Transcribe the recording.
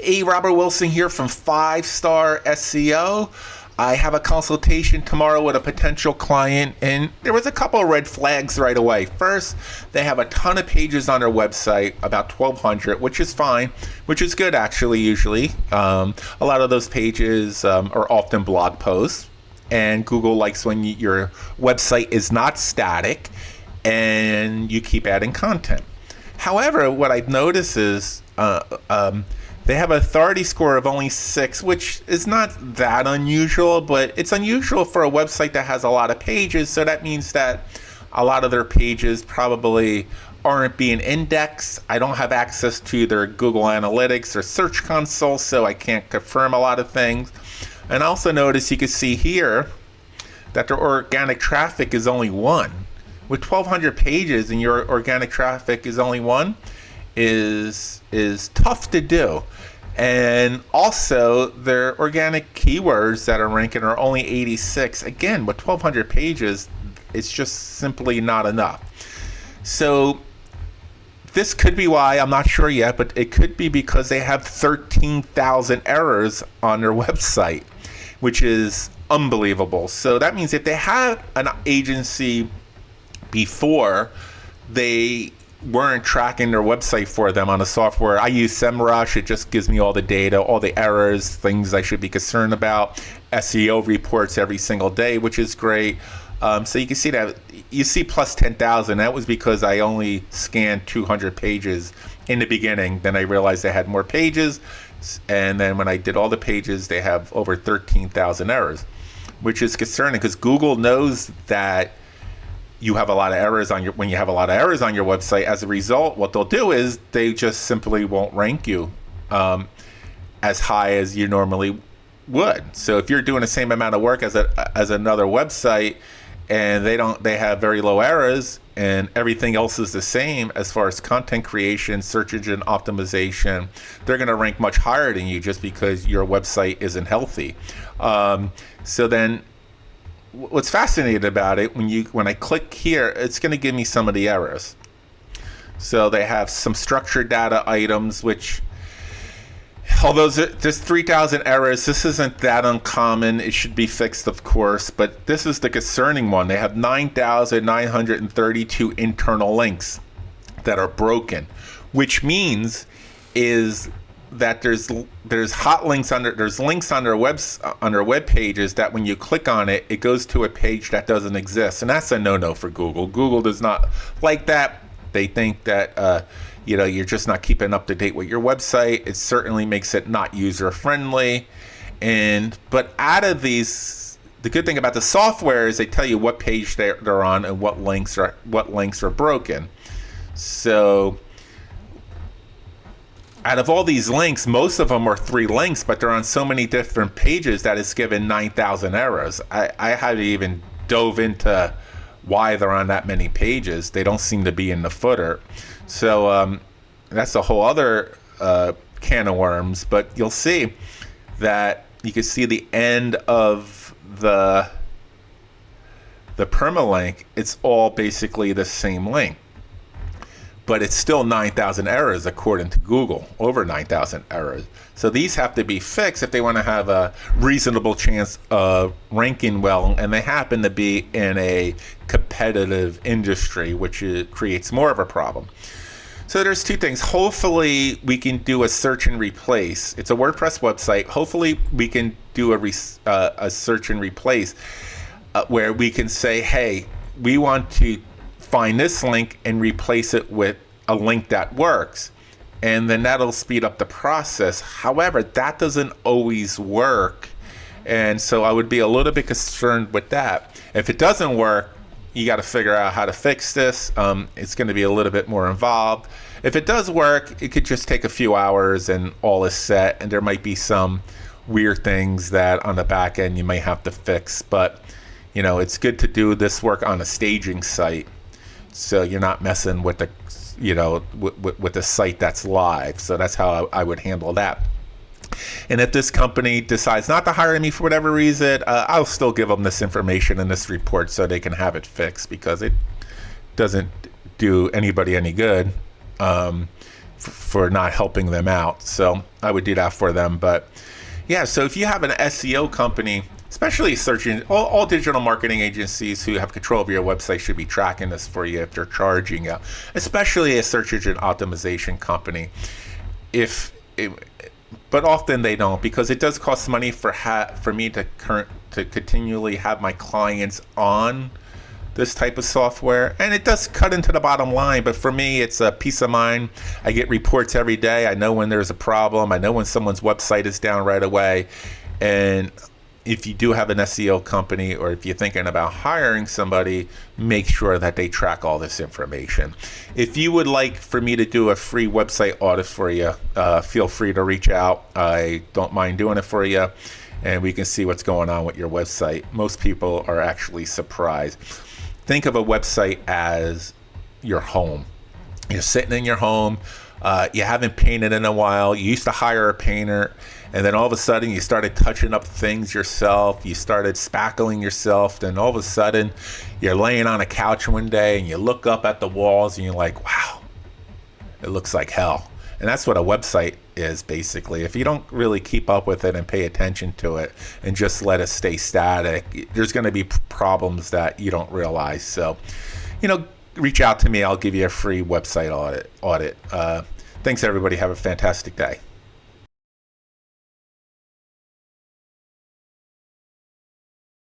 Hey, Robert Wilson here from 5 Star SEO. I have a consultation tomorrow with a potential client, and there was a couple of red flags right away. First, they have a ton of pages on their website, about 1,200, which is fine, which is good actually, usually. A lot of those pages are often blog posts, and Google likes when your website is not static and you keep adding content. However, what I've noticed is they have an authority score of only 6, which is not that unusual, but it's unusual for a website that has a lot of pages. So that means that a lot of their pages probably aren't being indexed. I don't have access to their Google Analytics or Search Console, so I can't confirm a lot of things. And also notice, you can see here that their organic traffic is only 1. With 1,200 pages and your organic traffic is only 1, is tough to do. And also, their organic keywords that are ranking are only 86. Again, with 1,200 pages, it's just simply not enough. So this could be why, I'm not sure yet, but it could be because they have 13,000 errors on their website, which is unbelievable. So that means if they had an agency before, they weren't tracking their website for them on the software. I use SEMrush. It just gives me all the data, all the errors, things I should be concerned about, SEO reports every single day, which is great. So you can see that you see plus 10,000. That was because I only scanned 200 pages in the beginning. Then I realized they had more pages. And then when I did all the pages, they have over 13,000 errors, which is concerning because Google knows that you have a lot of errors when you have a lot of errors on your website. As a result, what they'll do is they just simply won't rank you as high as you normally would. So if you're doing the same amount of work as another website and they have very low errors and everything else is the same as far as content creation, search engine optimization, they're going to rank much higher than you just because your website isn't healthy. So then what's fascinating about it, when I click here, it's going to give me some of the errors. So they have some structured data items, which, although there's 3,000 errors, this isn't that uncommon. It should be fixed, of course, but this is the concerning one. They have 9,932 internal links that are broken, which means is that there's hot links there's links on their web pages that when you click on it, it goes to a page that doesn't exist, and that's a no-no for Google. Google does not like that. They think that you're just not keeping up to date with your website. It certainly makes it not user friendly. But out of these, the good thing about the software is they tell you what page they're on and what links are broken. So out of all these links, most of them are 3 links, but they're on so many different pages that it's given 9,000 errors. I haven't even dove into why they're on that many pages. They don't seem to be in the footer. So that's a whole other can of worms, but you'll see that you can see the end of the permalink. It's all basically the same link. But it's still 9,000 errors according to Google, over 9,000 errors. So these have to be fixed if they want to have a reasonable chance of ranking well, and they happen to be in a competitive industry, which creates more of a problem. So there's 2 things. Hopefully we can do a search and replace. It's a WordPress website. Hopefully we can do a search and replace where we can say, hey, we want to find this link and replace it with a link that works, and then that'll speed up the process. However, that doesn't always work, and so I would be a little bit concerned with that. If it doesn't work, you got to figure out how to fix this. It's going to be a little bit more involved. If it does work, it could just take a few hours and all is set, and there might be some weird things that on the back end you might have to fix, but it's good to do this work on a staging site, so you're not messing with the with the site that's live. So that's how I would handle that. And if this company decides not to hire me for whatever reason, I'll still give them this information in this report so they can have it fixed, because it doesn't do anybody any good for not helping them out. So I would do that for them. But yeah, so if you have an SEO company, especially searching, all digital marketing agencies who have control of your website should be tracking this for you if they're charging you, especially a search engine optimization company. But often they don't, because it does cost money for me to continually have my clients on this type of software, and it does cut into the bottom line. But for me, it's a peace of mind. I get reports every day. I know when there's a problem. I know when someone's website is down right away. And if you do have an SEO company, or if you're thinking about hiring somebody, make sure that they track all this information. If you would like for me to do a free website audit for you, feel free to reach out. I don't mind doing it for you, and we can see what's going on with your website. Most people are actually surprised. Think of a website as your home. You're sitting in your home. You haven't painted in a while. You used to hire a painter, and then all of a sudden you started touching up things yourself. You started spackling yourself. Then all of a sudden you're laying on a couch one day and you look up at the walls and you're like, wow, it looks like hell. And that's what a website is, basically. If you don't really keep up with it and pay attention to it and just let it stay static, there's going to be problems that you don't realize. So, reach out to me. I'll give you a free website audit. Thanks, everybody. Have a fantastic day.